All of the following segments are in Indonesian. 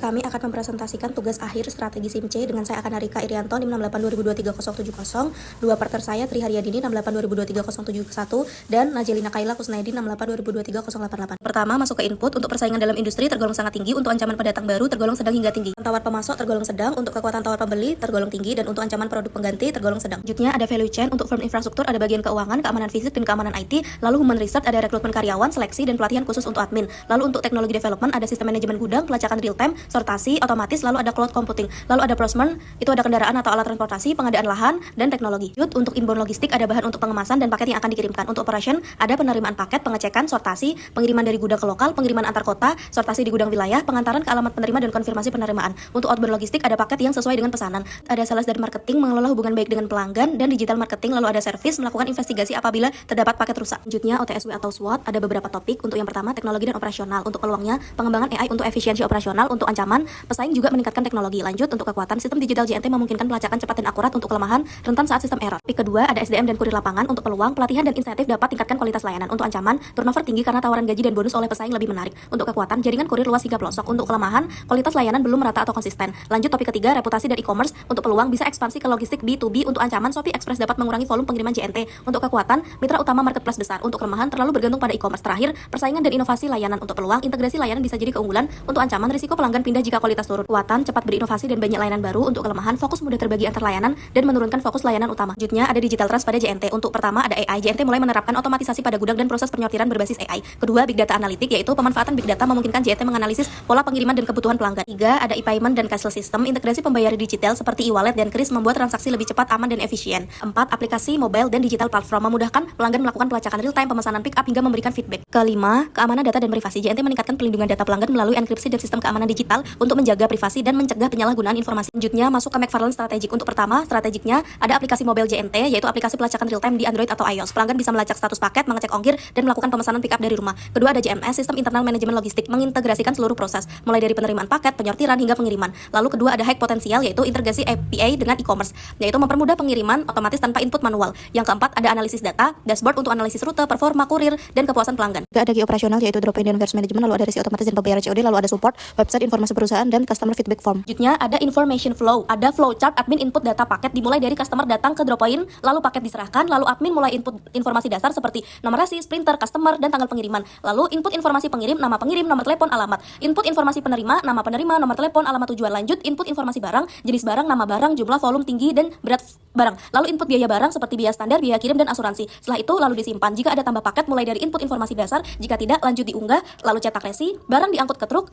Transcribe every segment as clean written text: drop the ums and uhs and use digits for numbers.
Kami akan mempresentasikan tugas akhir strategi SIMC dengan saya akan Rika Irianto, NIM 6820230070, dua partner saya Tri Haryadini 6820230071 dan Najelina Kaila Kusnaidi 6820230088. Pertama, masuk ke input. Untuk persaingan dalam industri tergolong sangat tinggi, untuk ancaman pendatang baru tergolong sedang hingga tinggi. Tawar pemasok tergolong sedang, untuk kekuatan tawar pembeli tergolong tinggi, dan untuk ancaman produk pengganti tergolong sedang. Selanjutnya ada value chain. Untuk firm infrastruktur ada bagian keuangan, keamanan fisik, dan keamanan IT. Lalu human research ada rekrutmen karyawan, seleksi, dan pelatihan khusus untuk admin. Lalu untuk teknologi development ada sistem manajemen gudang, pelacakan real time, sortasi, otomatis, lalu ada cloud computing. Lalu ada procurement, itu ada kendaraan atau alat transportasi, pengadaan lahan, dan teknologi. Untuk inbound logistik ada bahan untuk pengemasan dan paket yang akan dikirimkan. Untuk operation ada penerimaan paket, pengecekan, sortasi, pengiriman dari gudang ke lokal, pengiriman antar kota, sortasi di gudang wilayah, pengantaran ke alamat penerima dan konfirmasi penerimaan. Untuk outbound logistik ada paket yang sesuai dengan pesanan. Ada sales dan marketing, mengelola hubungan baik dengan pelanggan, dan digital marketing. Lalu ada service, melakukan investigasi apabila terdapat paket rusak. Selanjutnya OTSW atau SWOT ada beberapa topik. Untuk yang pertama teknologi dan operasional. Untuk peluangnya pengembangan AI untuk efisiensi operasional. Untuk ancaman pesaing juga meningkatkan teknologi. Lanjut untuk kekuatan sistem digital JNT memungkinkan pelacakan cepat dan akurat. Untuk kelemahan rentan saat sistem error. Topik kedua ada SDM dan kurir lapangan. Untuk peluang pelatihan dan insentif dapat tingkatkan kualitas layanan. Untuk ancaman turnover tinggi karena tawaran gaji dan bonus oleh pesaing lebih menarik. Untuk kekuatan jaringan kurir luas hingga pelosok. Untuk kelemahan kualitas layanan belum merata atau konsisten. Lanjut topik ketiga reputasi dan e-commerce. Untuk peluang bisa ekspansi ke logistik B2B. Untuk ancaman Shopee Express dapat mengurangi volume pengiriman JNT. Untuk kekuatan mitra utama marketplace besar. Untuk kelemahan terlalu bergantung pada e-commerce. Terakhir persaingan dan inovasi layanan. Untuk peluang integrasi layanan bisa jadi keunggulan. Untuk ancaman risiko pelanggan pindah jika kualitas turun. Kekuatan cepat berinovasi dan banyak layanan baru. Untuk kelemahan fokus mudah terbagi antar layanan dan menurunkan fokus layanan utama. Selanjutnya ada digital trust pada JNT. Untuk pertama ada AI. JNT mulai menerapkan otomatisasi pada gudang dan proses penyortiran berbasis AI. Kedua big data analitik, yaitu pemanfaatan big data memungkinkan JNT menganalisis pola pengiriman dan kebutuhan pelanggan. Tiga ada e-payment dan cashless system. Integrasi pembayaran digital seperti e-wallet dan kris membuat transaksi lebih cepat, aman, dan efisien. Empat aplikasi mobile dan digital platform memudahkan pelanggan melakukan pelacakan real time, pemesanan pick up hingga memberikan feedback. Kelima keamanan data dan privasi. JNT meningkatkan pelindungan data pelanggan melalui enkripsi dan sistem keamanan digital untuk menjaga privasi dan mencegah penyalahgunaan informasi. Selanjutnya masuk ke McFarlane strategik. Untuk pertama strategiknya ada aplikasi mobile JNT, yaitu aplikasi pelacakan real time di Android atau iOS. Pelanggan bisa melacak status paket, mengecek ongkir, dan melakukan pemesanan pick up dari rumah. Kedua ada JMS, sistem internal manajemen logistik, mengintegrasikan seluruh proses mulai dari penerimaan paket, penyortiran hingga pengiriman. Lalu kedua ada hack potensial, yaitu integrasi API dengan e-commerce, yaitu mempermudah pengiriman otomatis tanpa input manual. Yang keempat ada analisis data, dashboard untuk analisis rute, performa kurir, dan kepuasan pelanggan. Juga ada key operasional, yaitu drop in dan warehouse management. Lalu ada resi otomatis dan pembayaran COD. Lalu ada support, website informasi perusahaan, dan customer feedback form. Selanjutnya ada information flow, ada flow chart admin input data paket dimulai dari customer datang ke drop point, lalu paket diserahkan, lalu admin mulai input informasi dasar seperti nomor resi, printer, customer, dan tanggal pengiriman. Lalu input informasi pengirim, pengirim, nomor telepon, alamat. Input informasi penerima, nama penerima, nomor telepon, alamat tujuan. Lanjut input informasi barang, jenis barang, nama barang, jumlah, volume, tinggi, dan berat barang. Lalu input biaya barang seperti biaya standar, biaya kirim, dan asuransi. Setelah itu lalu disimpan. Jika ada tambah paket mulai dari input informasi dasar, jika tidak lanjut diunggah, lalu cetak resi, barang diangkut ke truk,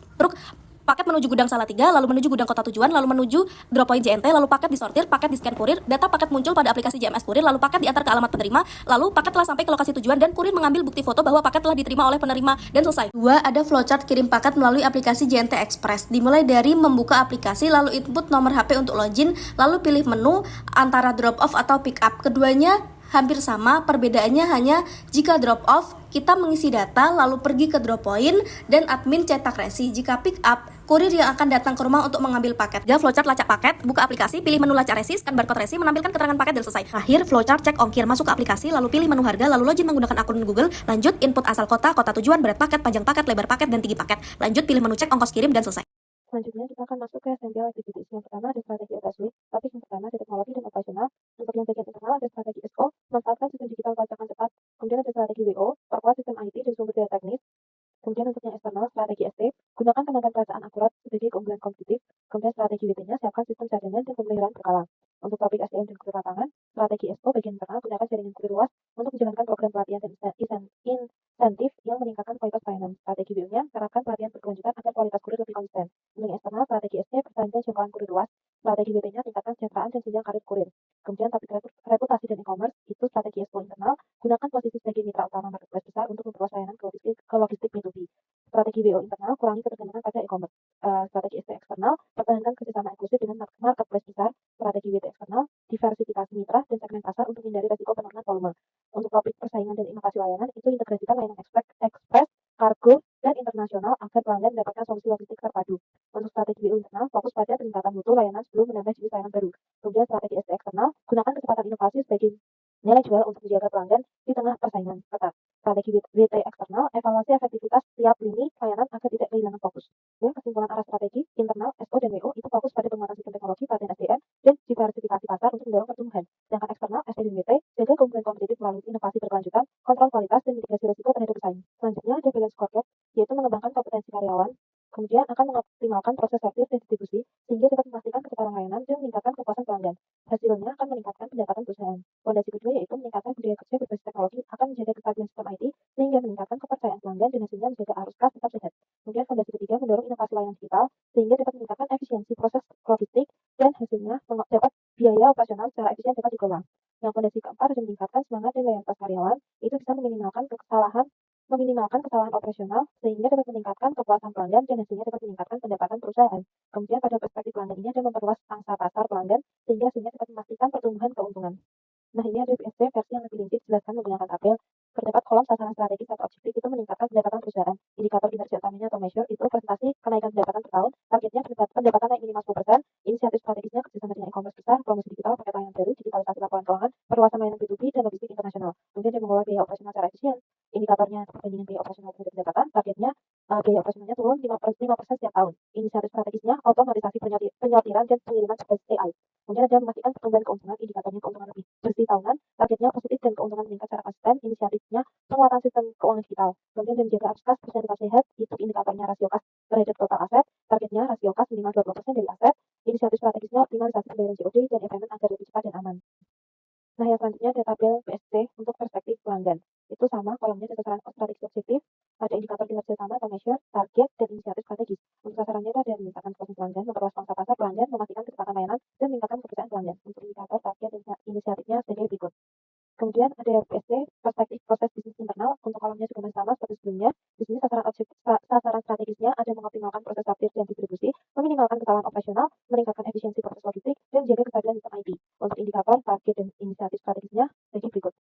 paket menuju gudang Salatiga, lalu menuju gudang kota tujuan, lalu menuju drop point JNT, lalu paket disortir, paket di scan kurir, data paket muncul pada aplikasi JMS kurir, lalu paket diantar ke alamat penerima, lalu paket telah sampai ke lokasi tujuan dan kurir mengambil bukti foto bahwa paket telah diterima oleh penerima dan selesai. Dua ada flowchart kirim paket melalui aplikasi JNT Express. Dimulai dari membuka aplikasi, lalu input nomor HP untuk login, lalu pilih menu antara drop off atau pick up. Keduanya hampir sama, perbedaannya hanya jika drop off kita mengisi data lalu pergi ke drop point dan admin cetak resi. Jika pick up, kurir yang akan datang ke rumah untuk mengambil paket. Jika flowchart lacak paket, buka aplikasi, pilih menu lacak resi, scan barcode resi, menampilkan keterangan paket dan selesai. Akhir flowchart cek ongkir, masuk ke aplikasi, lalu pilih menu harga, lalu login menggunakan akun Google. Lanjut input asal kota, kota tujuan, berat paket, panjang paket, lebar paket, dan tinggi paket. Lanjut pilih menu cek ongkos kirim dan selesai. Selanjutnya kita akan masuk ke essential activities. Yang pertama ada strategi OTSW, topik yang pertama ada teknologi dan operasional. Untuk yang bagian internal ada strategi SO, manfaatkan sistem digital pelacakan cepat. Kemudian ada strategi WO, perkuat sistem IT dan sumber daya teknis. Kemudian untuk yang eksternal strategi ST, gunakan tenaga perasaan akurat sebagai keunggulan kompetitif. Kemudian strategi WT-nya siapkan sistem cadangan dan pemeliharaan berkala. Untuk topik SDM dan kurir lapangan, strategi SO bagian internal gunakan jaringan kurir luas untuk menjalankan program pelatihan dan insentif yang meningkatkan kualitas pelayanan. Strategi WO-nya terapkan pelatihan berkelanjutan agar kualitas kurir lebih konsisten. Untuk yang eksternal, strategi ST pertahankan jangkauan kurir luas. Strategi WT-nya tingkatkan kesejahteraan dan jenjang karir kurir. Kemudian topik reputasi dan e-commerce itu strategi SO internal, gunakan posisi sebagai mitra utama marketplace besar untuk memperluas layanan ke logistik B2B. Strategi WO internal, kurangi ketergantungan pada e-commerce. Strategi ST eksternal, pertahankan kerjasama eksklusif dengan marketplace besar. Strategi WT eksternal, diversifikasi mitra dan segmen pasar untuk menghindari resiko penurunan volume. Untuk topik persaingan dan inovasi layanan, itu integrasikan layanan ekspres, kargo, dan internasional agar pelanggan mendapatkan solusi logistik terpadu. Untuk strategi WO internal, fokus pada peningkatan mutu layanan sebelum menambah jenis layanan baru. Kemudian strategi ST eksternal, gunakan kecepatan inovasi sebagai nilai jual untuk menjaga pelanggan di tengah persaingan ketat. Strategi WT eksternal, evaluasi efektivitas tiap lini layanan agar tidak kehilangan fokus. kesimpulan arah strategi internal SO dan WO itu fokus pada penguatan sistem teknologi, pelatihan SDM, dan diversifikasi pasar untuk mendorong pertumbuhan. Sedangkan eksternal SD dan WT jaga keunggulan kompetitif melalui inovasi berkelanjutan, kontrol kualitas, dan mitigasi risiko terhadap pesaing. Selanjutnya ada balance scorecard, yaitu mengembangkan kompetensi karyawan, kemudian akan mengoptimalkan proses servis dan distribusi sehingga dapat memastikan kecepatan layanan dan meningkatkan kepuasan pelanggan. Hasilnya akan meningkatkan pendapatan perusahaan. Fondasi kedua yaitu meningkatkan budaya kerja berbasis teknologi akan menjaga kestabilan sistem IT sehingga meningkatkan kepercayaan pelanggan dan hasilnya menjaga arus kas tetap sehat. Kemudian fondasi ketiga mendorong inovasi layanan digital sehingga dapat meningkatkan efisiensi proses logistik dan hasilnya dapat biaya operasional secara efisien dapat dikelola. Yang fondasi keempat adalah meningkatkan semangat dan loyalitas karyawan, itu bisa meminimalkan kesalahan operasional sehingga dapat meningkatkan kepuasan pelanggan dan hasilnya dapat meningkatkan pendapatan perusahaan. Kemudian pada perspektif pelanggan ini ada memperluas pangsa pasar pelanggan sehingga hasilnya dapat memastikan pertumbuhan keuntungan. Nah, ini ada PSC versi yang lebih rinci dijelaskan menggunakan tabel. Terdapat kolom sasaran strategis atau objektif itu meningkatkan pendapatan perusahaan. Indikator kinerja utamanya atau measure itu presentasi kenaikan pendapatan per tahun. Targetnya pendapatan naik minimal 10%. Inisiatif strategisnya kerjasama dengan e-commerce besar, promosi digital, paket layanan baru, digitalisasi laporan keuangan, perluasan layanan B2B, dan logistik internasional. Kemudian dia mengelola biaya operasional secara efisien. Indikatornya perbandingan biaya operasional terhadap pendapatan. Targetnya biaya operasionalnya turun 5% setiap tahun. Inisiatif strategisnya otomatisasi penyortiran dan pengiriman berbasis AI. Kemudian ada memastikan pertumbuhan keuntungan, indikatornya keuntungan lebih bersih tahunan, targetnya positif dan keuntungan meningkat secara konsisten, inisiatifnya penguatan sistem keuangan digital. Kemudian dan menjaga arus kas bersih tetap sehat, itu indikatornya rasio kas terhadap total aset, targetnya rasio kas minimal 20% dari aset, inisiatif strategisnya optimalisasi pembayaran COD dan e-payment agar lebih cepat dan aman. Nah, yang selanjutnya ada tabel PSC untuk perspektif pelanggan. Itu sama, kolomnya ada sasaran strategis objektif, ada indikator kinerja sama atau measure, target, dan inisiatif strategis. Untuk sasarannya itu ada meningkatkan proses pelanggan, memperluas pangsa pasar pelanggan, memastikan kecepatan layanan, dan meningkatkan kepercayaan pelanggan. Untuk indikator, target, dan inisiatifnya sebagai berikut. Kemudian ada PSC, perspektif proses bisnis internal. Untuk kolomnya juga masih sama seperti sebelumnya. Di sini sasaran strategisnya ada mengoptimalkan proses parkir dan distribusi, meminimalkan kesalahan operasional, meningkatkan efisiensi proses logistik, dan menjaga kestabilan sistem IT. Untuk indikator, target, dan inisiatif strategisnya sebagai berikut.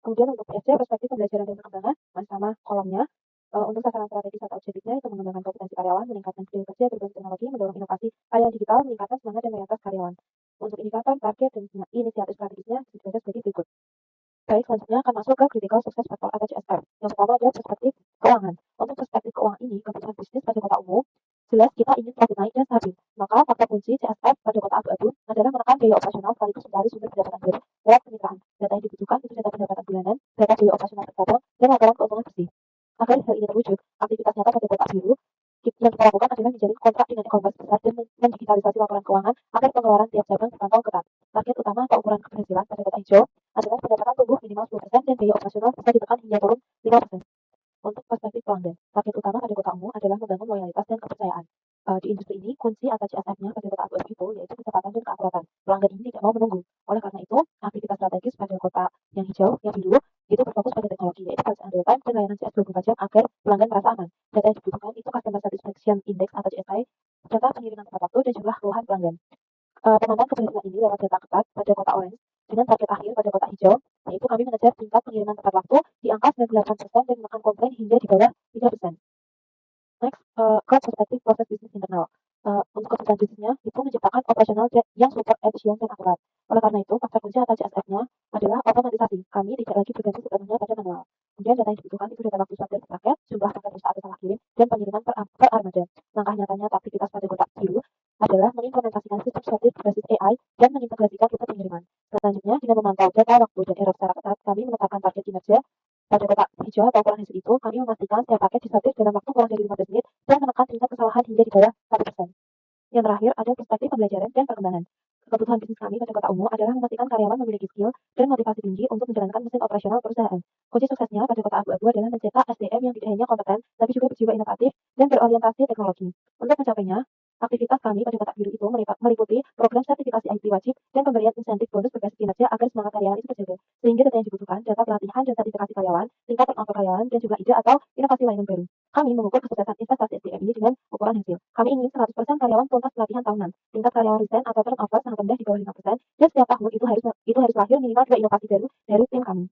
Kemudian untuk PSC, perspektif pembelajaran dan pengembangan, masih sama kolomnya. Untuk sasaran strategis atau objektifnya itu mengembangkan kompetensi karyawan, meningkatkan budaya kerja berbasis teknologi, mendorong inovasi layanan digital, meningkatkan semangat dan loyalitas karyawan. Untuk indikator, target, dan inisiatif strategisnya dibaca sebagai berikut. Baik, selanjutnya akan masuk ke critical success factor atau CSF. Yang pertama ada perspektif keuangan. Untuk perspektif keuangan ini, kebutuhan bisnis pada kota umum, jelas kita ingin profit naik dan stabil. Maka faktor kunci CSF pada kota abu-abu adalah menekan biaya operasional sekaligus mencari sumber pendapatan baru lewat kemitraan. Data yang dibutuhkan itu data pendapatan bulanan, data biaya operasional tercapai, dan laporan keuntungan bersih. Agar hal ini terwujud, aktivitas nyata pada kota biru yang kita lakukan adalah menjalin kontrak dengan e-commerce besar dan mendigitalisasi laporan keuangan agar pengeluaran tiap cabang terpantau ketat. Target utama atau ukuran keberhasilan pada kota hijau adalah pendapatan tumbuh minimal 10% dan biaya operasional bisa ditekan hingga turun 5%. Untuk perspektif pelanggan, target utama pada kota umum adalah membangun loyalitas dan kepercayaan. Di industri ini, kunci atau CSF-nya pada kota abu-abu itu yaitu kecepatan dan keakuratan. Pelanggan ini tidak mau menunggu. Oleh karena itu, aktivitas strategis pada kota yang hijau, yang biru, itu berfokus pada teknologi, yaitu pelaksanaan real time dan layanan CS 24 jam agar pelanggan merasa aman. Data yang dibutuhkan itu Customer Satisfaction Index atau CSI, data pengiriman tepat waktu dan jumlah keluhan pelanggan. Pengembangan keberhasilan ini lewat data ketat pada kota orange dengan target akhir pada kota hijau, yaitu kami mengejar tingkat pengiriman tepat waktu di angka 98% dan menekan komplain hingga di bawah 3%. Next, ke perspektif proses bisnis internal. Untuk kebutuhan bisnisnya itu menciptakan operasional yang super efisien dan akurat. Oleh karena itu, faktor kunci atau CSF-nya adalah otomatisasi. Kami tidak lagi bergantung sepenuhnya pada manual. Kemudian data yang dibutuhkan itu data waktu swab dan paket, jumlah paket rusak atau salah kirim, dan pengiriman per armada. Langkah nyatanya atau aktivitas pada kota biru adalah mengimplementasikan sistem sortir berbasis AI dan mengintegrasikan rute pengiriman. Selanjutnya, dengan memantau data waktu dan error secara ketat, kami menetapkan target kinerja pada kota hijau atau ukuran hasil itu, kami memastikan setiap paket disortir dalam waktu kurang dari 15 menit dan menekan tingkat kesalahan hingga di bawah 1%. Yang terakhir, ada perspektif pembelajaran dan pengembangan. Kebutuhan bisnis kami pada kota umum adalah memastikan karyawan memiliki skill dan motivasi tinggi untuk menjalankan mesin operasional perusahaan. Kunci suksesnya pada kota abu-abu adalah mencetak SDM yang tidak hanya kompeten, tapi juga berjiwa inovatif dan berorientasi teknologi. Untuk mencapainya, aktivitas kami pada kota biru itu meliputi program sertifikasi IT wajib dan pemberian insentif bonus berbasis kinerja agar semangat karyawan itu terjaga. Sehingga data yang dibutuhkan, data pelatihan dan sertifikasi karyawan, tingkat turnover karyawan, dan jumlah ide atau inovasi layanan baru. Kami mengukur kesuksesan investasi SDM ini dengan ukuran hasil. Kami ingin 100% karyawan tuntas pelatihan tahunan. Tingkat karyawan resign atau turnover sangat rendah di bawah 5%, dan setiap tahun itu harus lahir minimal 2 inovasi baru dari tim kami.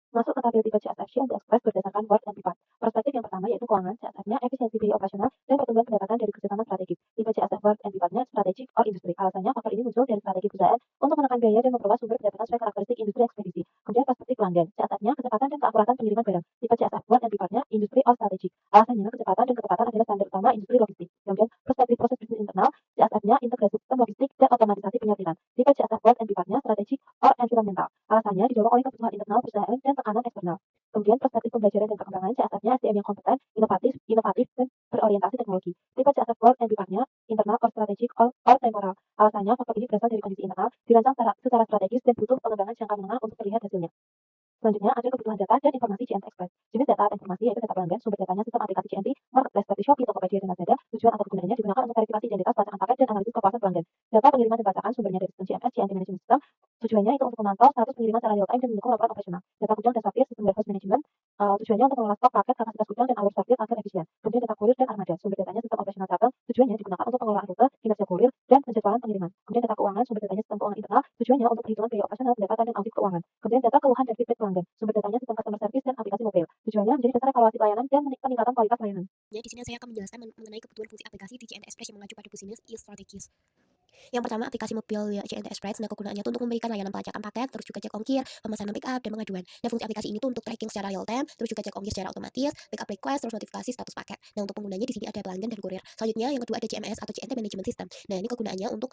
Masuk ke tabel tipe CSF yang diekspres berdasarkan word and pivot. Perspektif yang pertama yaitu keuangan, CSF-nya efisiensi biaya operasional dan pertumbuhan pendapatan dari kerjasama strategis. Tipe CSF word and pivot-nya strategic or industry. Alasannya faktor ini muncul dari strategi perusahaan untuk menekan biaya dan memperluas sumber pendapatan sesuai karakteristik industri ekspedisi. Kemudian perspektif pelanggan, CSF-nya kecepatan dan keakuratan pengiriman barang. Tipe CSF word and pivot-nya industry or strategic. Alasannya kecepatan dan ketepatan adalah standar utama industri logistik. Kemudian perspektif proses bisnis internal, CSR-nya integrasi sistem logistik dan otomatisasi penyortiran. Tipe CSR Board and Bipart-nya strategik or environmental. Alasannya didorong oleh kebutuhan internal perusahaan dan tekanan eksternal. Kemudian perspektif pembelajaran dan perkembangan, CSR-nya SDM yang kompeten, inovatif dan berorientasi teknologi. Tipe CSR Board and Bipart-nya internal or strategik or temporal. Alasannya faktor ini berasal dari kondisi internal, dirancang secara strategis dan butuh pengembangan jangka menengah untuk terlihat hasilnya. Selanjutnya ada kebutuhan data dan informasi JNT Express. Jenis data atau informasi yaitu data pelanggan, sumber datanya sistem aplikasi JNT, marketplace seperti Shopee, Tokopedia, dan Lazada. Tujuan atau kegunaannya digunakan untuk verifikasi identitas bacaan paket dan analisis kepuasan pelanggan. Data pengiriman dan bacaan sumbernya dari sistem CMS, JNT Management System. Tujuannya itu untuk memantau status pengiriman secara real time dan mendukung laporan operasional. Data gudang dan sortir, sistem warehouse management. Tujuannya untuk mengelola stok paket, kapasitas gudang, dan alur sortir agar efisien. Kemudian data kurir dan armada, sumber datanya sistem operasional cabang. Tujuannya digunakan untuk pengelolaan rute, kinerja kurir, dan penjadwalan pengiriman. Kemudian data keuangan, sumber datanya sistem keuangan internal. Tujuannya untuk perhitungan biaya operasional, pendapatan, dan audit keuangan. Kemudian data keluhan dan feedback pelanggan, sumber datanya sistem customer service dan aplikasi mobile. Tujuannya menjadi dasar evaluasi pelayanan dan peningkatan kualitas layanan. Jadi di sini saya akan menjelaskan mengenai kebutuhan fungsi aplikasi di JNT Express yang mengacu pada business strategies. Yang pertama, aplikasi mobil ya, JNT Express. Nah, kegunaannya itu untuk memberikan layanan pelacakan paket, terus juga cek ongkir, pemesanan pick up, dan pengaduan. Nah, fungsi aplikasi ini tuh untuk tracking secara real time, terus juga cek ongkir secara otomatis, pick up request, terus notifikasi status paket. Nah, untuk penggunanya di sini ada pelanggan dan kurir. Selanjutnya, yang kedua ada JMS atau JNT Management System. Nah, ini kegunaannya untuk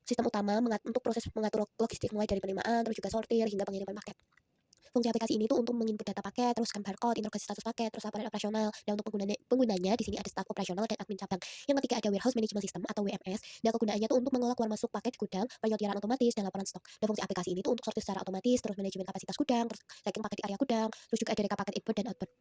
sistem utama untuk proses mengatur logistik mulai dari penerimaan, terus juga sortir hingga pengiriman paket. Fungsi aplikasi ini tuh untuk menginput data paket, terus scan barcode, integrasi status paket, terus laporan operasional. Nah, untuk penggunanya di sini ada staf operasional dan admin cabang. Yang ketiga ada warehouse management system atau WMS. Dan kegunaannya tuh untuk mengelola keluar masuk paket di gudang, penyortiran otomatis dan laporan stok. Dan fungsi aplikasi ini tuh untuk sortir secara otomatis, terus manajemen kapasitas gudang, terus tracking paket di area gudang, terus juga ada reka paket input dan output.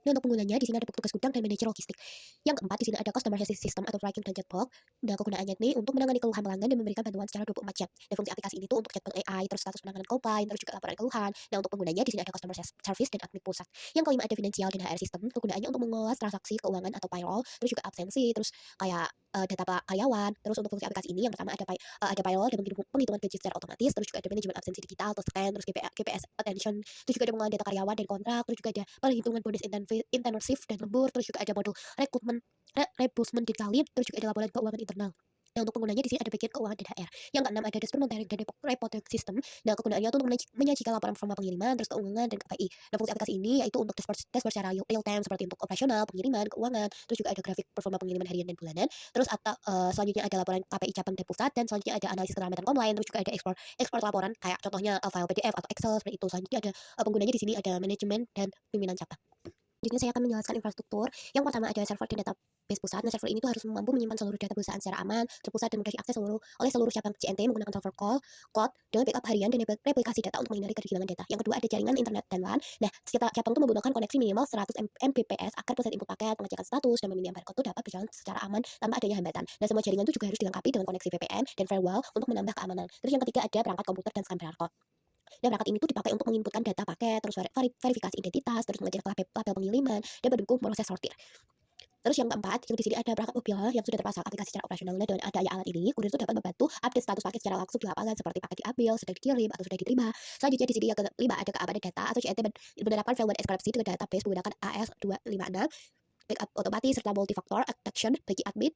Nah, untuk penggunanya di sini ada petugas gudang dan manajer logistik. Yang keempat di sini ada customer service system atau tracking dan chatbot. Nah, kegunaannya ini untuk menangani keluhan pelanggan dan memberikan bantuan secara 24 jam. Dan fungsi aplikasi ini tuh untuk chatbot AI, terus status penanganan komplain, terus juga laporan keluhan. Nah, untuk penggunanya di sini ada customer service dan admin pusat. Yang kelima ada financial dan HR system. Kegunaannya untuk mengelola transaksi keuangan atau payroll, terus juga absensi, terus kayak data karyawan. Terus untuk fungsi aplikasi ini yang pertama ada payroll dan penghitungan gaji secara otomatis, terus juga ada manajemen absensi digital, terus scan, terus GPS attention, terus juga ada pengelolaan data karyawan dan kontrak, terus juga ada perhitungan bonus intensif dan lembur, terus juga ada modul rekrutmen detail, terus juga ada laporan keuangan internal. Nah, untuk penggunanya di sini ada bagian keuangan dan HR. Yang keenam ada dashboard monitoring dan reporting system. Nah, kegunaannya itu untuk menyajikan laporan performa pengiriman, terus keuangan dan KPI. Nah, fungsi aplikasi ini yaitu untuk dashboard secara real time seperti untuk operasional, pengiriman, keuangan, terus juga ada grafik performa pengiriman harian dan bulanan. Terus atau selanjutnya ada laporan KPI cabang dan pusat, dan selanjutnya ada analisis keselamatan komplain, terus juga ada ekspor laporan kayak contohnya file PDF atau Excel seperti itu. Selanjutnya ada penggunanya di sini ada manajemen dan pimpinan cabang. Selanjutnya saya akan menjelaskan infrastruktur. Yang pertama ada server dan database pusat. Nah, server ini tuh harus mampu menyimpan seluruh data perusahaan secara aman, terpusat dan mudah diakses oleh seluruh cabang JNT menggunakan server cloud dengan backup harian dan replikasi data untuk menghindari kehilangan data. Yang kedua ada jaringan internet dan LAN. Nah, setiap cabang itu menggunakan koneksi minimal 100 Mbps agar proses input paket, pengecekan status, dan memilih barcode itu dapat berjalan secara aman tanpa adanya hambatan. Nah, semua jaringan itu juga harus dilengkapi dengan koneksi VPN dan firewall untuk menambah keamanan. Terus yang ketiga ada perangkat komputer dan scan barcode. Dan perangkat ini tuh dipakai untuk menginputkan data paket, terus verifikasi identitas, terus mengecek label pengiriman, dan mendukung proses sortir. Terus yang keempat, yang di sini ada perangkat mobil yang sudah terpasang aplikasi secara operasional. Dan adanya alat ini, kurir itu dapat membantu update status paket secara langsung di lapangan seperti paket diambil, sudah dikirim, atau sudah diterima. Selanjutnya di sini yang kelima ada keamanan data atau JNT menerapkan file enkripsi dengan database menggunakan AS256, backup otomatis serta multi-factor authentication bagi admin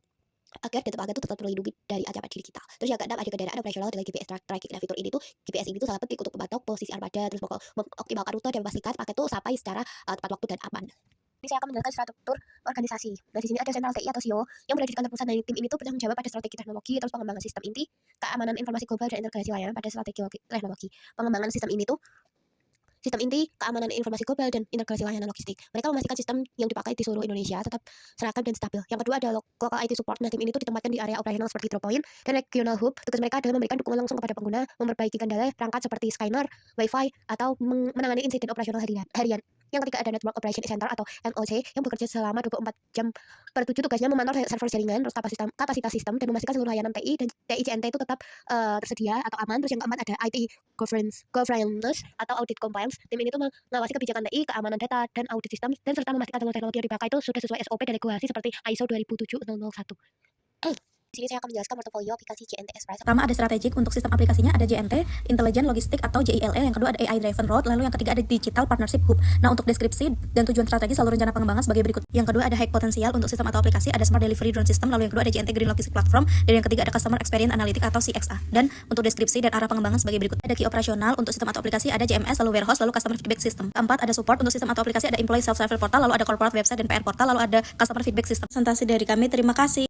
agar data pelanggan itu tetap terlindungi dari ancaman digital. Terus yang keenam ada kendaraan operasional dengan GPS tracking. Nah, fitur ini tuh GPS ini tuh sangat penting untuk memantau posisi armada, terus mengoptimalkan rute dan memastikan paket tuh sampai secara tepat waktu dan aman. Ini saya akan menjelaskan struktur organisasi. Nah, di sini ada sentral TI atau CEO yang berada di kantor pusat. Nah, tim ini tuh bertanggung jawab pada strategi teknologi, terus pengembangan sistem inti, keamanan informasi global dan integrasi layanan pada strategi teknologi. Pengembangan sistem ini tuh sistem inti, keamanan informasi global, dan integrasi layanan logistik. Mereka memastikan sistem yang dipakai di seluruh Indonesia tetap seragam dan stabil. Yang kedua ada local IT support. Nah, tim ini tuh ditempatkan di area operasional seperti drop point dan regional hub. Tugas mereka adalah memberikan dukungan langsung kepada pengguna, memperbaiki kendala perangkat seperti scanner, wifi, atau menangani insiden operasional harian. Yang ketiga ada Network Operation Center atau NOC yang bekerja selama 24 jam per 7. Tugasnya memantau server jaringan, terus kapasitas sistem, dan memastikan seluruh layanan TI dan TI JNT itu tetap tersedia atau aman. Terus yang keempat ada IT governance atau audit compliance. Tim ini tuh mengawasi kebijakan TI, keamanan data, dan audit sistem, dan serta memastikan seluruh teknologi yang dipakai itu sudah sesuai SOP dan regulasi seperti ISO 27001. Di sini saya akan menjelaskan portofolio aplikasi JNT Express. Pertama ada strategik, untuk sistem aplikasinya ada JNT, Intelligent Logistic atau JILE, yang kedua ada AI Driven Road, lalu yang ketiga ada Digital Partnership Hub. Nah, untuk deskripsi dan tujuan strategis lalu rencana pengembangan sebagai berikut. Yang kedua ada high potensial, untuk sistem atau aplikasi ada Smart Delivery Drone System, lalu yang kedua ada JNT Green Logistic Platform, dan yang ketiga ada Customer Experience Analytics atau CXA. Dan untuk deskripsi dan arah pengembangan sebagai berikut. Ada key operasional, untuk sistem atau aplikasi ada JMS, lalu warehouse, lalu Customer Feedback System. Keempat ada support, untuk sistem atau aplikasi ada Employee Self-Service Portal, lalu ada Corporate Website dan PR Portal, lalu ada Customer Feedback System. Presentasi dari kami, terima kasih.